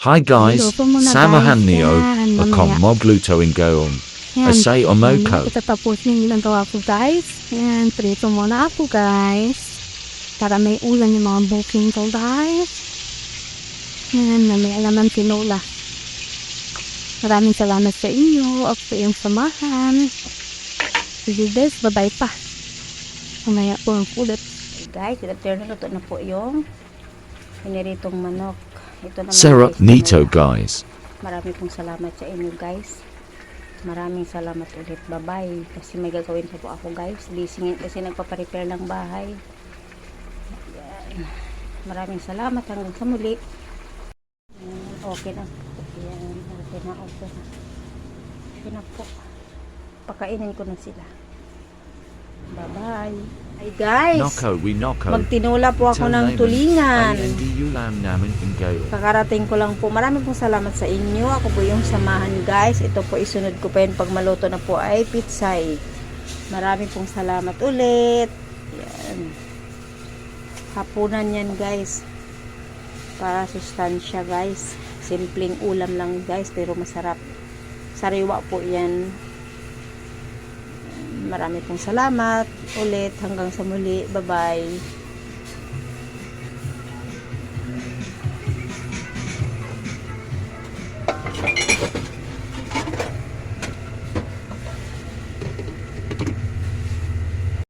Hi guys, Niluto mo na, samahan guys. niyo Yan, akong mamaya. magluto ngayon. Yan. Asay omoko. Itatapos yung ginagawa ko, guys. Yan, prito muna ako, guys. Para may ulan yung mga booking ko, guys. Yan, na may alaman tinola. Maraming salamat sa inyo at sa iyong samahan. Sige guys, bye-bye pa. Mamaya po ang ulit. Guys, luto na po yung piniritong manok. Ito naman Sarap guys, nito tinola. guys. Marami pong salamat sa inyo guys. Maraming salamat ulit. Bye-bye. Kasi may gagawin pa po ako guys. Lisingin kasi nagpaparepair ng bahay. Ayan. Maraming salamat hanggang sa muli. Ayan, okay na. Ayan, okay na. Okay na po. Pakainin ko na sila. Bye-bye. Hi guys. We noko. Magtinula po ako ng tulingan. Hindi ulam namin ngayon. Kakarating ko lang po. Maraming pong salamat sa inyo. Ako po yung samahan guys. Ito po isunod ko pa yun pag maluto na po ay pitsay. Maraming pong salamat ulit. Yan. Hapunan yan guys. Para sustansya guys. Simpleng ulam lang guys pero masarap. Sariwa po yan. Marami pong salamat ulit hanggang sa muli. Bye bye.